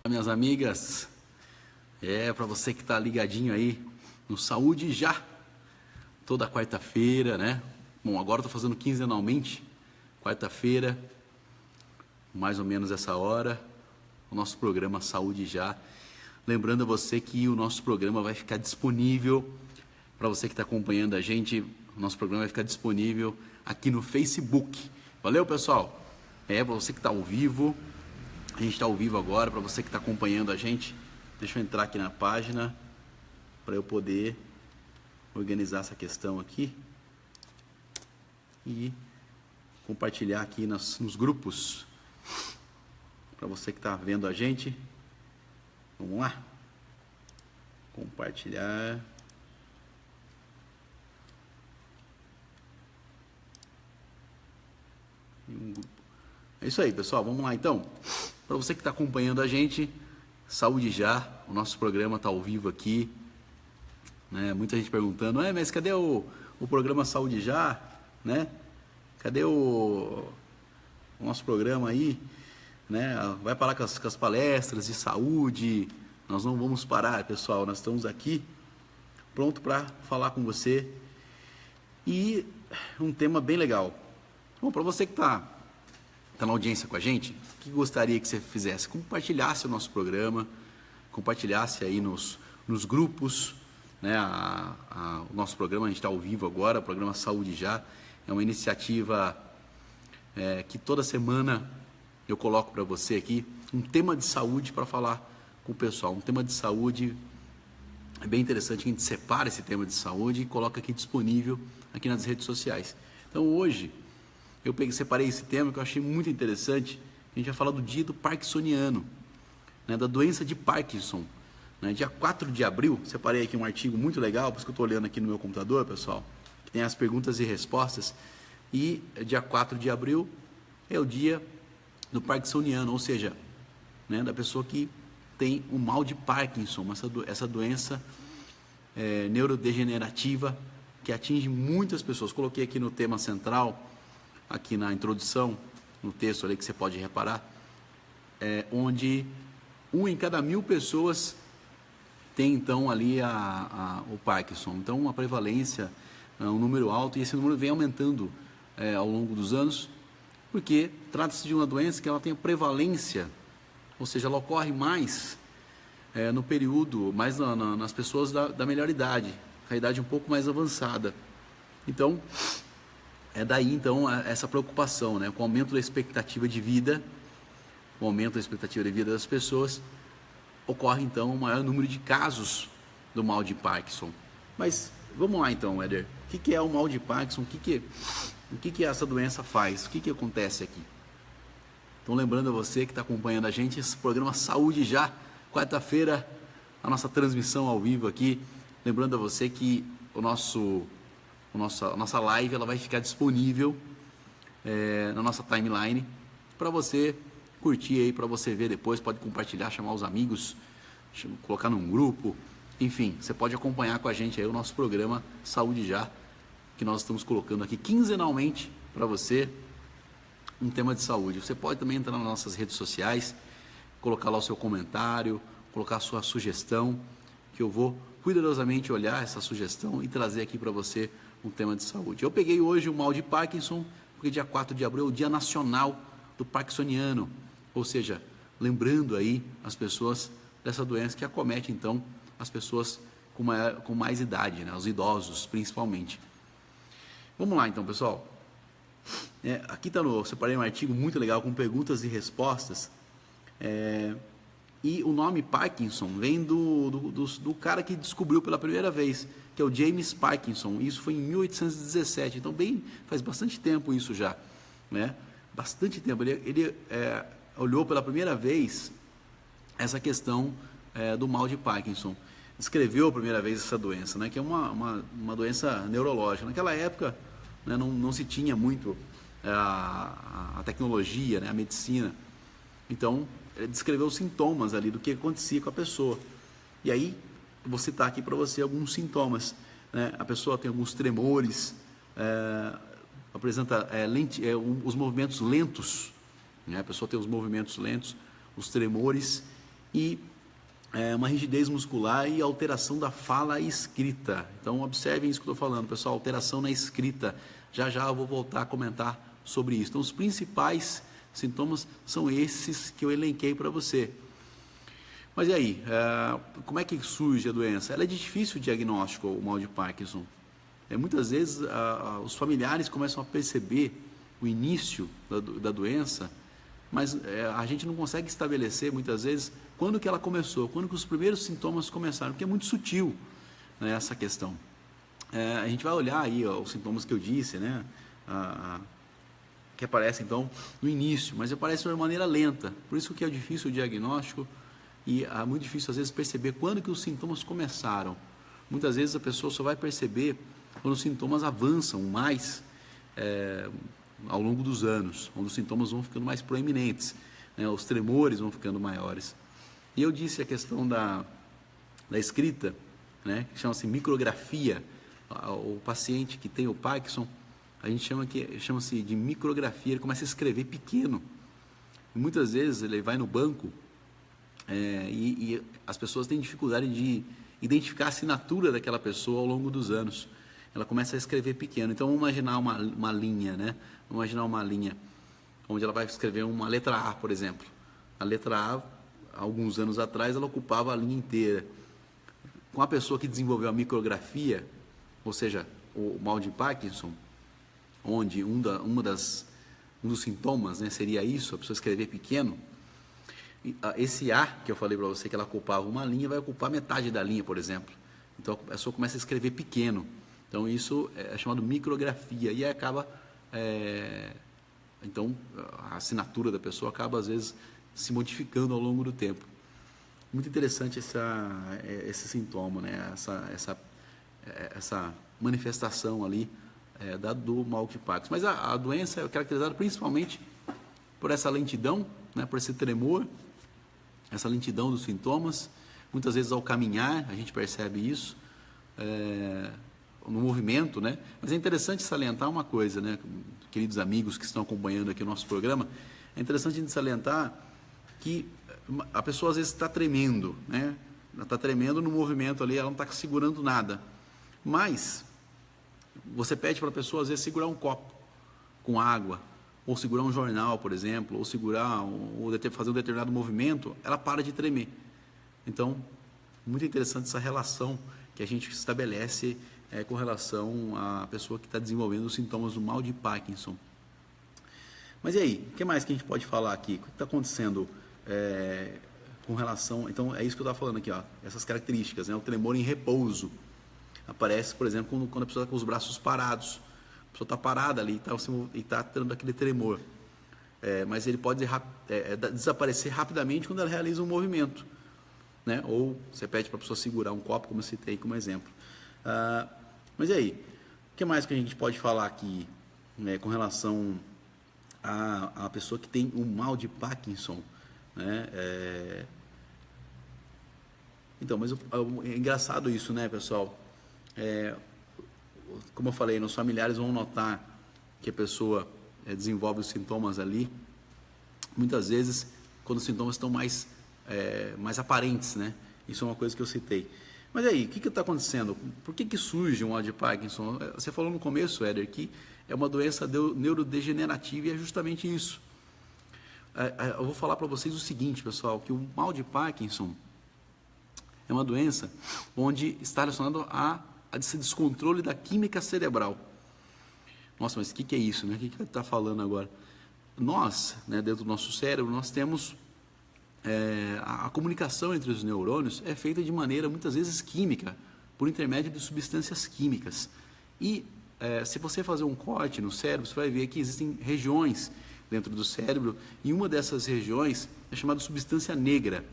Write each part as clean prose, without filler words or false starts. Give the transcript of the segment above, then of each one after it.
Minhas amigas, para você que está ligadinho aí no Saúde Já, toda quarta-feira, né? Bom, agora estou fazendo quinzenalmente, quarta-feira, mais ou menos essa hora, o nosso programa Saúde Já. Lembrando a você que o nosso programa vai ficar disponível, para você que está acompanhando a gente, o nosso programa vai ficar disponível aqui no Facebook. Valeu, pessoal? Para você que está ao vivo, a gente está ao vivo agora, para você que está acompanhando a gente, deixa eu entrar aqui na página, para eu poder organizar essa questão aqui e compartilhar aqui nos grupos, para você que está vendo a gente. Vamos lá? Compartilhar. É isso aí, pessoal. Vamos lá, então. Para você que está acompanhando a gente, Saúde Já, o nosso programa está ao vivo aqui, né? Muita gente perguntando, mas cadê o programa Saúde Já, né? Cadê o nosso programa aí, né? Vai parar com as palestras de saúde? Nós não vamos parar, pessoal. Nós estamos aqui pronto para falar com você e um tema bem legal. Bom, para você que está na audiência com a gente, o que gostaria que você fizesse? Compartilhasse o nosso programa, compartilhasse aí nos grupos, né? O nosso programa, a gente está ao vivo agora, o programa Saúde Já, é uma iniciativa que toda semana eu coloco para você aqui um tema de saúde para falar com o pessoal, um tema de saúde. É bem interessante que a gente separa esse tema de saúde e coloca aqui disponível aqui nas redes sociais. Então hoje eu separei esse tema que eu achei muito interessante. A gente vai falar do dia do parkinsoniano, né, da doença de Parkinson, né, dia 4 de abril, separei aqui um artigo muito legal, por isso que eu estou olhando aqui no meu computador, pessoal, que tem as perguntas e respostas, e dia 4 de abril é o dia do parkinsoniano, ou seja, né, da pessoa que tem o mal de Parkinson, essa doença neurodegenerativa que atinge muitas pessoas. Coloquei aqui no tema central, aqui na introdução, no texto ali que você pode reparar, onde 1 em cada 1.000 pessoas tem então ali o Parkinson. Então uma prevalência, um número alto, e esse número vem aumentando ao longo dos anos, porque trata-se de uma doença que ela tem prevalência, ou seja, ela ocorre mais no período, mais nas pessoas da melhor idade, a idade um pouco mais avançada. Então, é daí, então, essa preocupação, né? Com o aumento da expectativa de vida, o aumento da expectativa de vida das pessoas, ocorre, então, um maior número de casos do mal de Parkinson. Mas, vamos lá, então, Éder. O que é o mal de Parkinson? O que essa doença faz? O que acontece aqui? Então, lembrando a você que está acompanhando a gente, esse programa Saúde Já, quarta-feira, a nossa transmissão ao vivo aqui. Lembrando a você que a nossa live ela vai ficar disponível na nossa timeline para você curtir aí, para você ver depois, pode compartilhar, chamar os amigos, colocar num grupo, enfim, você pode acompanhar com a gente aí o nosso programa Saúde Já, que nós estamos colocando aqui quinzenalmente para você um tema de saúde. Você pode também entrar nas nossas redes sociais, colocar lá o seu comentário, colocar a sua sugestão, que eu vou cuidadosamente olhar essa sugestão e trazer aqui para você um tema de saúde. Eu peguei hoje o mal de Parkinson, porque dia 4 de abril é o Dia Nacional do Parkinsoniano, ou seja, lembrando aí as pessoas dessa doença que acomete, então, as pessoas com mais idade, né? Os idosos, principalmente. Vamos lá, então, pessoal. Aqui separei um artigo muito legal com perguntas e respostas, e o nome Parkinson vem do cara que descobriu pela primeira vez, que é o James Parkinson. Isso foi em 1817, então faz bastante tempo isso já, né? Bastante tempo. Ele olhou pela primeira vez essa questão do mal de Parkinson. Descreveu a primeira vez essa doença, né? Que é uma doença neurológica. Naquela época, né, não se tinha muito a tecnologia, né, a medicina. Então, ele descreveu os sintomas ali do que acontecia com a pessoa. E aí, vou citar aqui para você alguns sintomas, né? A pessoa tem alguns tremores, apresenta os movimentos lentos, né? A pessoa tem os movimentos lentos, os tremores e uma rigidez muscular e alteração da fala e escrita. Então, observem isso que eu estou falando, pessoal, alteração na escrita. Já já eu vou voltar a comentar sobre isso. Então, os principais sintomas são esses que eu elenquei para você. Mas e aí, como é que surge a doença? Ela é de difícil diagnóstico, o mal de Parkinson. Muitas vezes, os familiares começam a perceber o início da doença, mas a gente não consegue estabelecer, muitas vezes, quando que ela começou, quando que os primeiros sintomas começaram, porque é muito sutil, né, essa questão. A gente vai olhar aí os sintomas que eu disse, né, que aparecem, então, no início, mas aparecem de uma maneira lenta, por isso que é difícil o diagnóstico e é muito difícil, às vezes, perceber quando que os sintomas começaram. Muitas vezes a pessoa só vai perceber quando os sintomas avançam mais ao longo dos anos, onde os sintomas vão ficando mais proeminentes, né, os tremores vão ficando maiores. E eu disse a questão da escrita, né, que chama-se micrografia. O paciente que tem o Parkinson, a gente chama-se de micrografia, ele começa a escrever pequeno. E muitas vezes ele vai no banco e as pessoas têm dificuldade de identificar a assinatura daquela pessoa ao longo dos anos. Ela começa a escrever pequeno. Então, vamos imaginar uma linha, né? Vamos imaginar uma linha onde ela vai escrever uma letra A, por exemplo. A letra A, alguns anos atrás, ela ocupava a linha inteira. Com a pessoa que desenvolveu a micrografia, ou seja, o mal de Parkinson, onde um dos sintomas, né, seria isso, a pessoa escrever pequeno, esse A, que eu falei para você que ela ocupava uma linha, vai ocupar metade da linha, por exemplo. Então, a pessoa começa a escrever pequeno. Então, isso é chamado micrografia e acaba, então, a assinatura da pessoa acaba, às vezes, se modificando ao longo do tempo. Muito interessante esse sintoma, né? Essa manifestação ali do mal de Parkinson. Mas a doença é caracterizada principalmente por essa lentidão, né? Por esse tremor, essa lentidão dos sintomas. Muitas vezes, ao caminhar, a gente percebe isso. No movimento, né? Mas é interessante salientar uma coisa, né? Queridos amigos que estão acompanhando aqui o nosso programa, é interessante a gente salientar que a pessoa às vezes está tremendo, né? Ela está tremendo no movimento ali, ela não está segurando nada. Mas você pede para a pessoa às vezes segurar um copo com água, ou segurar um jornal, por exemplo, ou fazer um determinado movimento, ela para de tremer. Então, muito interessante essa relação que a gente estabelece com relação à pessoa que está desenvolvendo os sintomas do mal de Parkinson. Mas e aí, o que mais que a gente pode falar aqui? O que está acontecendo com relação... Então, é isso que eu estava falando aqui, ó, essas características, né? O tremor em repouso. Aparece, por exemplo, quando a pessoa está com os braços parados. A pessoa está parada ali e está tendo aquele tremor. Mas ele pode desaparecer rapidamente quando ela realiza um movimento, né? Ou você pede para a pessoa segurar um copo, como eu citei como exemplo. Mas e aí, o que mais que a gente pode falar aqui, né, com relação à pessoa que tem o mal de Parkinson, né? Então, mas é engraçado isso, né, pessoal? Como eu falei, os familiares vão notar que a pessoa desenvolve os sintomas ali, muitas vezes quando os sintomas estão mais aparentes, né? Isso é uma coisa que eu citei. Mas aí, o que está acontecendo? Por que surge um mal de Parkinson? Você falou no começo, Éder, que é uma doença neurodegenerativa e é justamente isso. Eu vou falar para vocês o seguinte, pessoal, que o mal de Parkinson é uma doença onde está relacionado a esse descontrole da química cerebral. Nossa, mas o que é isso, né? O que ele está falando agora? Nós, né, dentro do nosso cérebro, nós temos... a comunicação entre os neurônios é feita de maneira, muitas vezes, química, por intermédio de substâncias químicas. E se você fazer um corte no cérebro, você vai ver que existem regiões dentro do cérebro, e uma dessas regiões é chamada substância negra,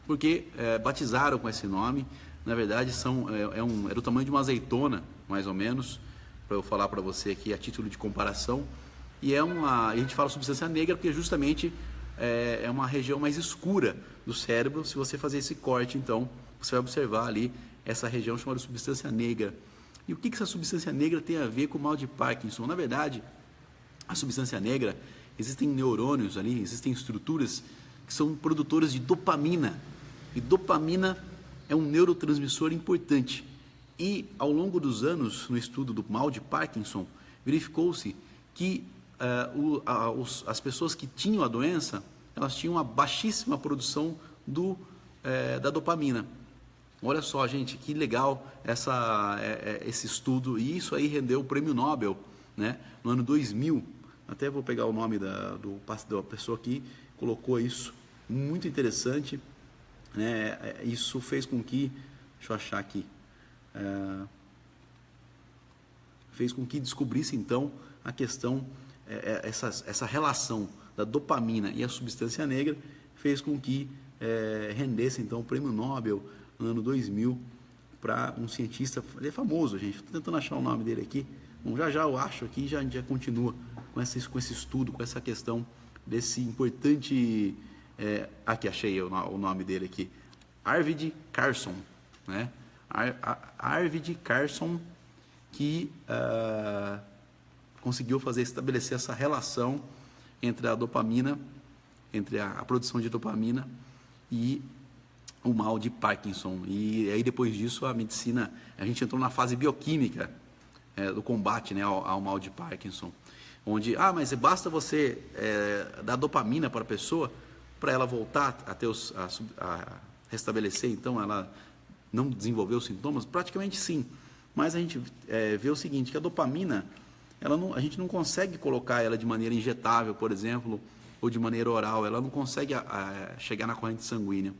porque batizaram com esse nome. Na verdade, é do tamanho de uma azeitona, mais ou menos, para eu falar para você aqui a título de comparação. E a gente fala substância negra porque justamente é uma região mais escura do cérebro. Se você fazer esse corte, então, você vai observar ali essa região chamada substância negra. E o que essa substância negra tem a ver com o mal de Parkinson? Na verdade, a substância negra, existem neurônios ali, existem estruturas que são produtoras de dopamina. E dopamina é um neurotransmissor importante. E ao longo dos anos, no estudo do mal de Parkinson, verificou-se que as pessoas que tinham a doença, elas tinham uma baixíssima produção da dopamina. Olha só, gente, que legal esse estudo. E isso aí rendeu o prêmio Nobel, né, no ano 2000. Até vou pegar o nome da pessoa que colocou isso. Muito interessante. Isso fez com que... Deixa eu achar aqui. Fez com que descobrisse, então, a questão, essa relação da dopamina e a substância negra, fez com que rendesse, então, o prêmio Nobel no ano 2000 para um cientista, ele é famoso, gente, estou tentando achar o nome dele aqui, bom, já eu acho aqui, já continua com esse estudo, com essa questão desse importante, aqui achei o nome dele aqui, Arvid Carlsson, né? Arvid Carlsson, que conseguiu estabelecer essa relação entre a dopamina, entre a produção de dopamina e o mal de Parkinson. E aí depois disso a medicina, a gente entrou na fase bioquímica do combate, né, ao mal de Parkinson, onde, mas basta você dar dopamina para a pessoa, para ela voltar a restabelecer, então ela não desenvolver os sintomas? Praticamente sim, mas a gente vê o seguinte, que a dopamina, a gente não consegue colocar ela de maneira injetável, por exemplo, ou de maneira oral, ela não consegue chegar na corrente sanguínea.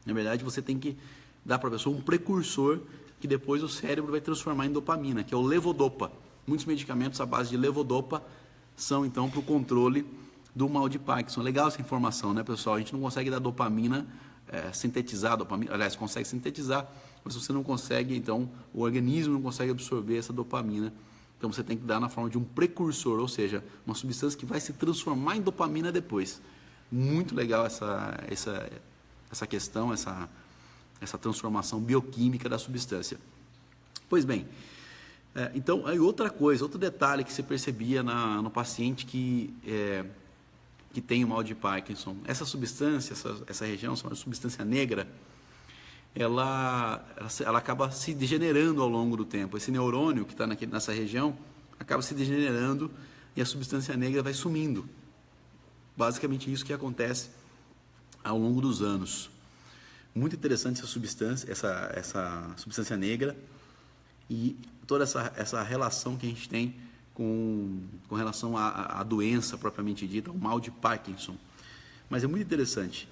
Na verdade, você tem que dar para a pessoa um precursor que depois o cérebro vai transformar em dopamina, que é o levodopa. Muitos medicamentos à base de levodopa são, então, para o controle do mal de Parkinson. Legal essa informação, né, pessoal? A gente não consegue dar dopamina, sintetizar dopamina, aliás, consegue sintetizar, mas você não consegue, então, o organismo não consegue absorver essa dopamina. Então, você tem que dar na forma de um precursor, ou seja, uma substância que vai se transformar em dopamina depois. Muito legal essa questão, essa transformação bioquímica da substância. Pois bem, então, aí outro detalhe que se percebia no paciente que tem o mal de Parkinson, essa substância, essa região, essa substância negra, ela acaba se degenerando ao longo do tempo. Esse neurônio que está nessa região acaba se degenerando e a substância negra vai sumindo. Basicamente isso que acontece ao longo dos anos. Muito interessante essa substância negra e toda essa relação que a gente tem com relação à doença propriamente dita, o mal de Parkinson. Mas é muito interessante.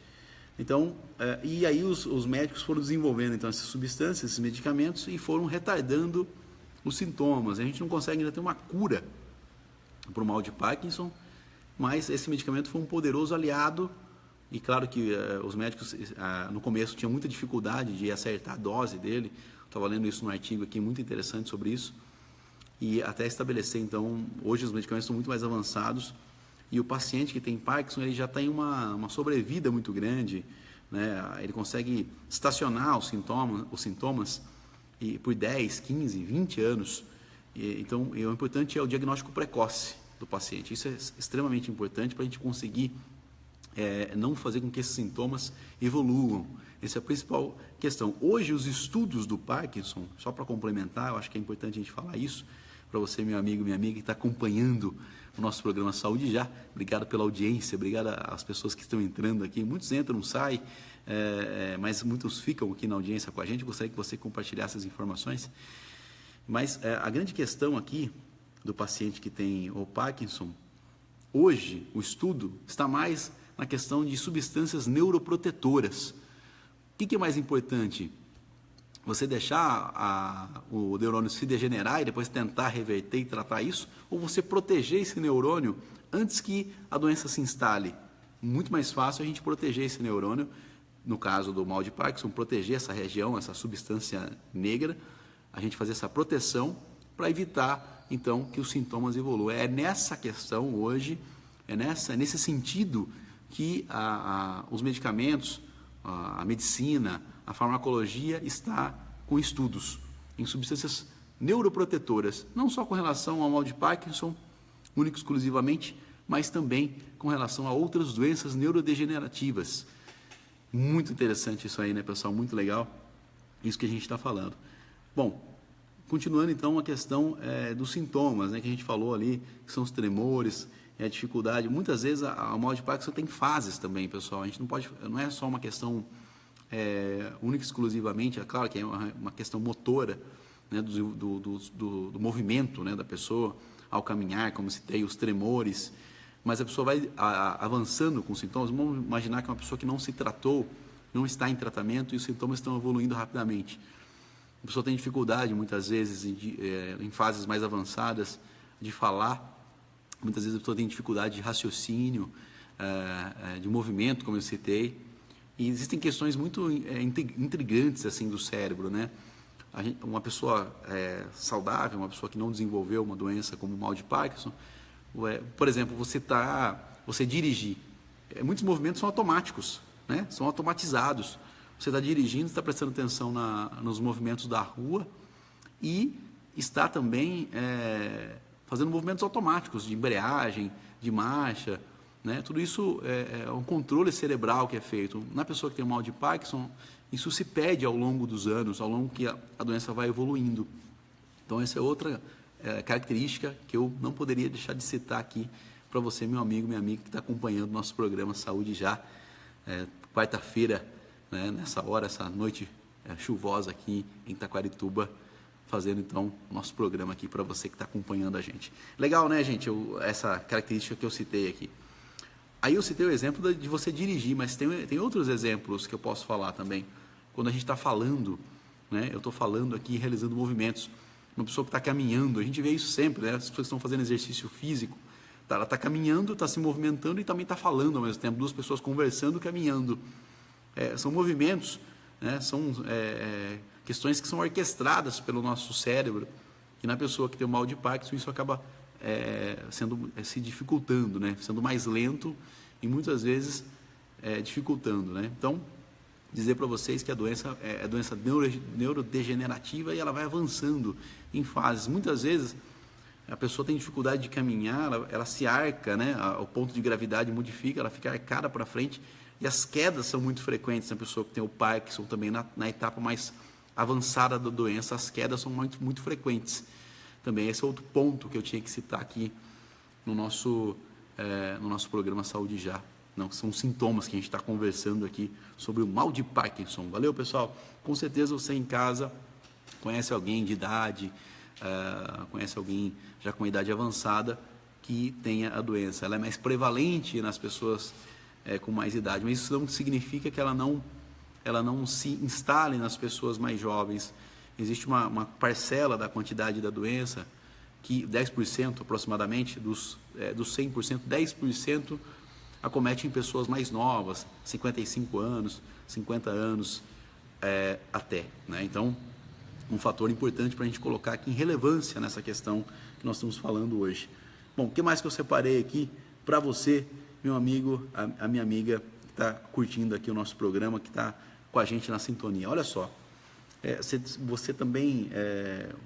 Então, e aí os médicos foram desenvolvendo então essas substâncias, esses medicamentos, e foram retardando os sintomas. A gente não consegue ainda ter uma cura para o mal de Parkinson, mas esse medicamento foi um poderoso aliado. E claro que os médicos no começo tinham muita dificuldade de acertar a dose dele. Estava lendo isso num artigo aqui muito interessante sobre isso. E até estabelecer, então, hoje os medicamentos estão muito mais avançados. E o paciente que tem Parkinson, ele já tem uma sobrevida muito grande, né? Ele consegue estacionar os sintomas por 10, 15, 20 anos. Então, o importante é o diagnóstico precoce do paciente. Isso é extremamente importante para a gente conseguir não fazer com que esses sintomas evoluam. Essa é a principal questão. Hoje, os estudos do Parkinson, só para complementar, eu acho que é importante a gente falar isso, para você, meu amigo, minha amiga, que está acompanhando o nosso programa Saúde Já. Obrigado pela audiência, obrigado às pessoas que estão entrando aqui. Muitos entram, saem, mas muitos ficam aqui na audiência com a gente. Gostaria que você compartilhasse essas informações. Mas a grande questão aqui do paciente que tem o Parkinson, hoje o estudo está mais na questão de substâncias neuroprotetoras. O que é mais importante? Você deixar o neurônio se degenerar e depois tentar reverter e tratar isso? Ou você proteger esse neurônio antes que a doença se instale? Muito mais fácil a gente proteger esse neurônio, no caso do mal de Parkinson, proteger essa região, essa substância negra, a gente fazer essa proteção para evitar, então, que os sintomas evoluam. É nessa questão hoje, nesse sentido que os medicamentos, a medicina, a farmacologia está com estudos em substâncias neuroprotetoras, não só com relação ao mal de Parkinson, único e exclusivamente, mas também com relação a outras doenças neurodegenerativas. Muito interessante isso aí, né, pessoal? Muito legal isso que a gente está falando. Bom, continuando então a questão dos sintomas, né, que a gente falou ali, que são os tremores, a dificuldade. Muitas vezes a mal de Parkinson tem fases também, pessoal. A gente não é só uma questão única e exclusivamente, é claro que é uma questão motora, né, do movimento, né, da pessoa ao caminhar, como citei, os tremores, mas a pessoa vai avançando com os sintomas. Vamos imaginar que uma pessoa que não se tratou, não está em tratamento e os sintomas estão evoluindo rapidamente. A pessoa tem dificuldade, muitas vezes, em fases mais avançadas, de falar. Muitas vezes a pessoa tem dificuldade de raciocínio, de movimento, como eu citei. E existem questões muito intrigantes assim, do cérebro, né? Uma pessoa saudável, uma pessoa que não desenvolveu uma doença como o mal de Parkinson, por exemplo, você dirigir. Muitos movimentos são automáticos, né? São automatizados. Você está dirigindo, está prestando atenção nos movimentos da rua e está também fazendo movimentos automáticos de embreagem, de marcha, né? Tudo isso é um controle cerebral que é feito. Na pessoa que tem o mal de Parkinson, isso se perde ao longo dos anos, ao longo que a doença vai evoluindo. Então, essa é outra característica que eu não poderia deixar de citar aqui para você, meu amigo, minha amiga, que está acompanhando o nosso programa Saúde Já, quarta-feira, né, nessa hora, essa noite chuvosa aqui em Taquarituba, fazendo então o nosso programa aqui para você que está acompanhando a gente. Legal, né, gente, essa característica que eu citei aqui. Aí eu citei o exemplo de você dirigir, mas tem outros exemplos que eu posso falar também. Quando a gente está falando, né, eu estou falando aqui, realizando movimentos, uma pessoa que está caminhando, a gente vê isso sempre, né, as pessoas que estão fazendo exercício físico, ela está caminhando, está se movimentando e também está falando ao mesmo tempo, duas pessoas conversando, caminhando. São movimentos, né, são questões que são orquestradas pelo nosso cérebro, e na pessoa que tem o mal de Parkinson isso acaba se dificultando, né, sendo mais lento e muitas vezes dificultando, né? Então, dizer para vocês que a doença é doença neurodegenerativa e ela vai avançando em fases. Muitas vezes a pessoa tem dificuldade de caminhar, ela se arca, né, o ponto de gravidade modifica, ela fica arcada para frente. E as quedas são muito frequentes na pessoa que tem o Parkinson, também na etapa mais avançada da doença, as quedas são muito, muito frequentes. Também esse é outro ponto que eu tinha que citar aqui no nosso programa Saúde Já. Não, são sintomas que a gente está conversando aqui sobre o mal de Parkinson. Valeu, pessoal? Com certeza você em casa conhece alguém de idade, conhece alguém já com idade avançada que tenha a doença. Ela é mais prevalente nas pessoas com mais idade, mas isso não significa que ela não se instale nas pessoas mais jovens. Existe uma parcela da quantidade da doença, que 10% aproximadamente, dos 100%, 10% acomete em pessoas mais novas, 55 anos, 50 anos até, né? Então, um fator importante para a gente colocar aqui em relevância nessa questão que nós estamos falando hoje. Bom, o que mais que eu separei aqui para você, meu amigo, a minha amiga que está curtindo aqui o nosso programa, que está com a gente na sintonia. Olha só, você também,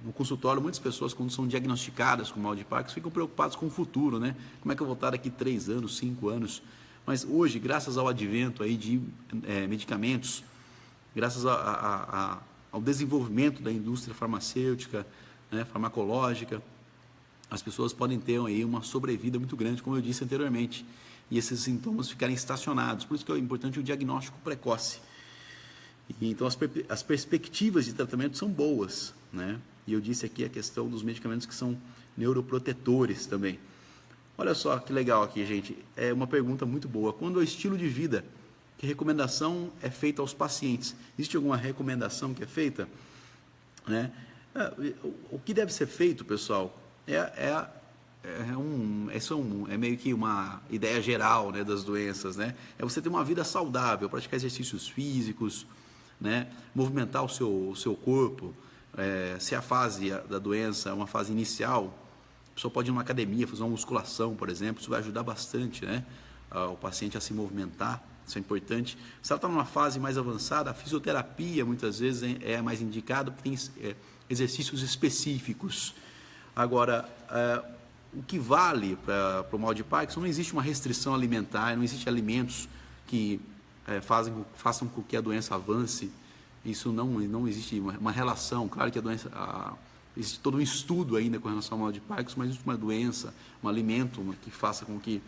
no consultório, muitas pessoas, quando são diagnosticadas com mal de Parkinson, ficam preocupadas com o futuro, né? Como é que eu vou estar daqui 3 anos, 5 anos? Mas hoje, graças ao advento aí de medicamentos, graças ao desenvolvimento da indústria farmacêutica, né, farmacológica, as pessoas podem ter aí uma sobrevida muito grande, como eu disse anteriormente, e esses sintomas ficarem estacionados. Por isso que é importante o diagnóstico precoce. E, então, as perspectivas de tratamento são boas, né? E eu disse aqui a questão dos medicamentos que são neuroprotetores também. Olha só que legal aqui, gente. É uma pergunta muito boa. Quando é o estilo de vida, que recomendação é feita aos pacientes? Existe alguma recomendação que é feita? Né? O que deve ser feito, pessoal, é meio que uma ideia geral, né, das doenças, né? É você ter uma vida saudável, praticar exercícios físicos, né, movimentar o seu corpo. Se a fase da doença é uma fase inicial, a pessoa pode ir numa academia, fazer uma musculação, por exemplo, isso vai ajudar bastante, né, o paciente a se movimentar, isso é importante. Se ela está numa fase mais avançada, a fisioterapia muitas vezes é mais indicado, porque tem exercícios específicos. Agora, o que vale para o mal de Parkinson, não existe uma restrição alimentar, não existe alimentos que façam com que a doença avance. Isso não existe uma relação. Claro que a doença, existe todo um estudo ainda com relação ao mal de Parkinson, mas existe uma doença, um alimento que faça com que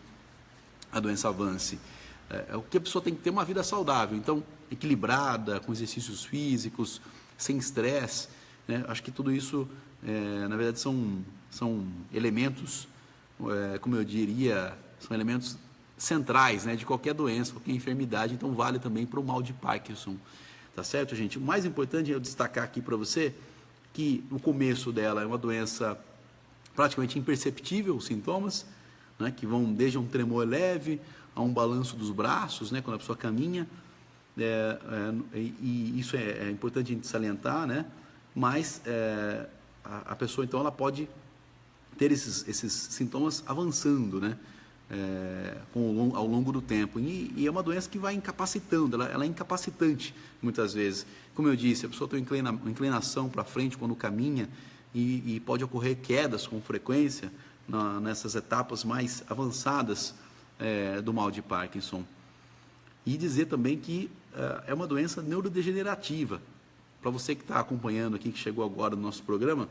a doença avance. O que a pessoa tem que ter uma vida saudável, então equilibrada, com exercícios físicos, sem estresse, né? Acho que tudo isso, na verdade, são elementos, como eu diria, são elementos centrais, né, de qualquer doença, qualquer enfermidade, então vale também para o mal de Parkinson. Tá certo, gente? O mais importante é eu destacar aqui para você que o começo dela é uma doença praticamente imperceptível, os sintomas, né, que vão desde um tremor leve a um balanço dos braços, né, quando a pessoa caminha, e isso é importante a gente salientar, né, mas a pessoa, então, ela pode ter esses sintomas avançando, né, ao longo do tempo. E é uma doença que vai incapacitando, ela é incapacitante muitas vezes. Como eu disse, a pessoa tem uma inclinação para frente quando caminha e pode ocorrer quedas com frequência nessas etapas mais avançadas do mal de Parkinson. E dizer também que é uma doença neurodegenerativa. Para você que está acompanhando aqui, que chegou agora no nosso programa,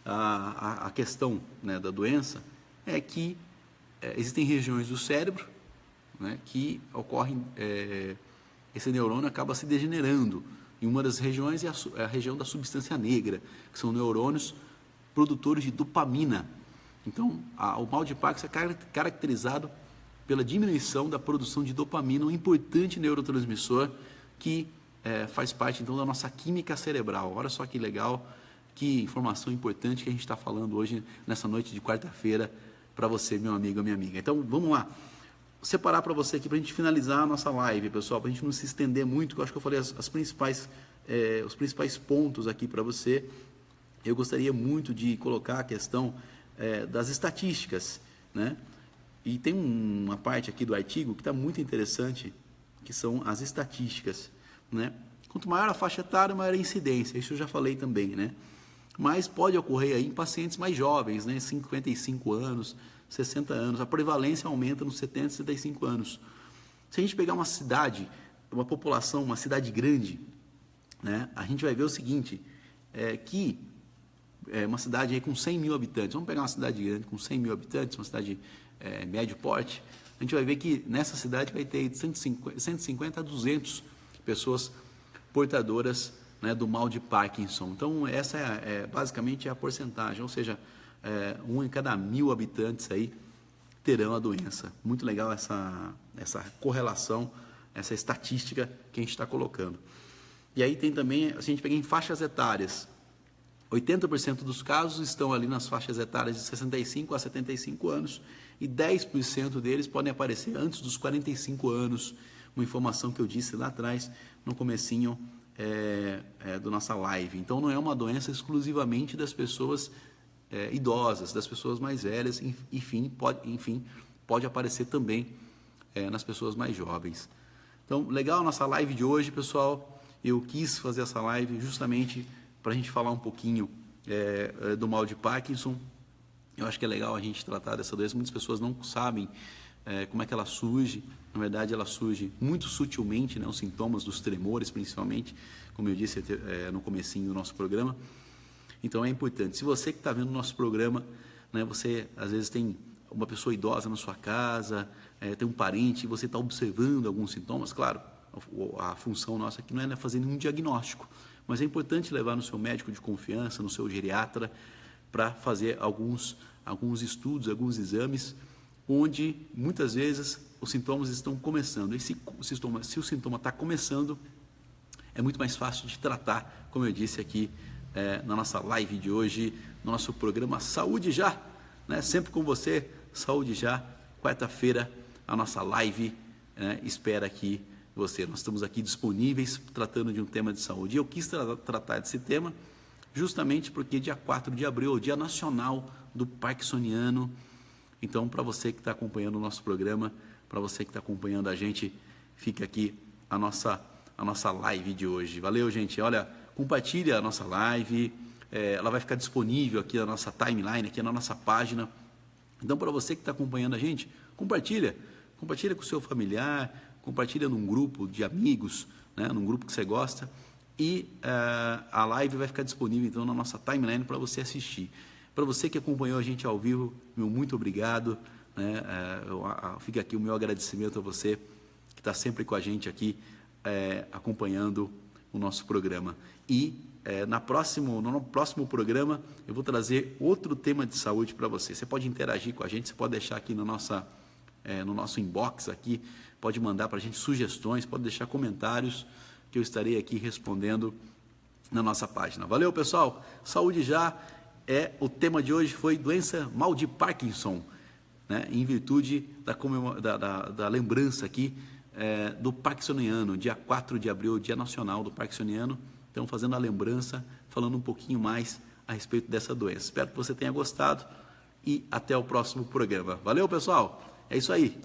a questão, né, da doença é que existem regiões do cérebro, né, que ocorrem, esse neurônio acaba se degenerando. E uma das regiões é a região da substância negra, que são neurônios produtores de dopamina. Então, o mal de Parkinson é caracterizado pela diminuição da produção de dopamina, um importante neurotransmissor que faz parte, então, da nossa química cerebral. Olha só que legal, que informação importante que a gente está falando hoje, nessa noite de quarta-feira, para você, meu amigo, minha amiga. Então, vamos lá. Vou separar para você aqui, para a gente finalizar a nossa live, pessoal, para a gente não se estender muito, que eu acho que eu falei os principais pontos aqui para você. Eu gostaria muito de colocar a questão das estatísticas, né? E tem uma parte aqui do artigo que está muito interessante, que são as estatísticas, né? Quanto maior a faixa etária, maior a incidência, isso eu já falei também, né? Mas pode ocorrer aí em pacientes mais jovens, né? 55 anos, 60 anos, a prevalência aumenta nos 70, 75 anos. Se a gente pegar uma cidade, uma população, uma cidade grande, né? A gente vai ver o seguinte, que uma cidade aí com 100 mil habitantes, vamos pegar uma cidade grande com 100 mil habitantes, uma cidade médio porte, a gente vai ver que nessa cidade vai ter 150 a 200 pessoas portadoras, né, do mal de Parkinson. Então, essa basicamente a porcentagem, ou seja, 1 em cada 1.000 habitantes aí terão a doença. Muito legal essa correlação, essa estatística que a gente está colocando. E aí tem também, se a gente pegar em faixas etárias, 80% dos casos estão ali nas faixas etárias de 65 a 75 anos e 10% deles podem aparecer antes dos 45 anos, uma informação que eu disse lá atrás, no comecinho do nossa live. Então, não é uma doença exclusivamente das pessoas idosas, das pessoas mais velhas, enfim, pode aparecer também nas pessoas mais jovens. Então, legal a nossa live de hoje, pessoal. Eu quis fazer essa live justamente para a gente falar um pouquinho do mal de Parkinson. Eu acho que é legal a gente tratar dessa doença. Muitas pessoas não sabem como é que ela surge. Na verdade, ela surge muito sutilmente, né, os sintomas dos tremores, principalmente, como eu disse no comecinho do nosso programa. Então, é importante. Se você que está vendo o nosso programa, né, você às vezes tem uma pessoa idosa na sua casa, tem um parente, e você está observando alguns sintomas, claro, a função nossa aqui não é fazer nenhum diagnóstico, mas é importante levar no seu médico de confiança, no seu geriatra, para fazer alguns estudos, alguns exames, onde muitas vezes os sintomas estão começando. E se o sintoma está começando, é muito mais fácil de tratar, como eu disse aqui na nossa live de hoje, no nosso programa Saúde Já, né? Sempre com você, Saúde Já, quarta-feira, a nossa live, né, espera aqui você. Nós estamos aqui disponíveis, tratando de um tema de saúde. E eu quis tratar desse tema justamente porque dia 4 de abril é o Dia Nacional do Parkinsoniano. Então, para você que está acompanhando o nosso programa, para você que está acompanhando a gente, fica aqui a nossa live de hoje. Valeu, gente. Olha, compartilha a nossa live, ela vai ficar disponível aqui na nossa timeline, aqui na nossa página. Então, para você que está acompanhando a gente, compartilha com o seu familiar, compartilha num grupo de amigos, né, num grupo que você gosta, e a live vai ficar disponível então na nossa timeline para você assistir. Para você que acompanhou a gente ao vivo, meu muito obrigado, né? Fica aqui o meu agradecimento a você que está sempre com a gente aqui, acompanhando o nosso programa. E no próximo programa eu vou trazer outro tema de saúde para você. Você pode interagir com a gente, você pode deixar aqui no nosso inbox aqui, pode mandar para a gente sugestões, pode deixar comentários que eu estarei aqui respondendo na nossa página. Valeu, pessoal? Saúde já o tema de hoje foi doença mal de Parkinson, né? Em virtude da lembrança aqui do Parkinsoniano, dia 4 de abril, Dia Nacional do Parkinsoniano. Então, fazendo a lembrança, falando um pouquinho mais a respeito dessa doença. Espero que você tenha gostado e até o próximo programa. Valeu, pessoal? É isso aí.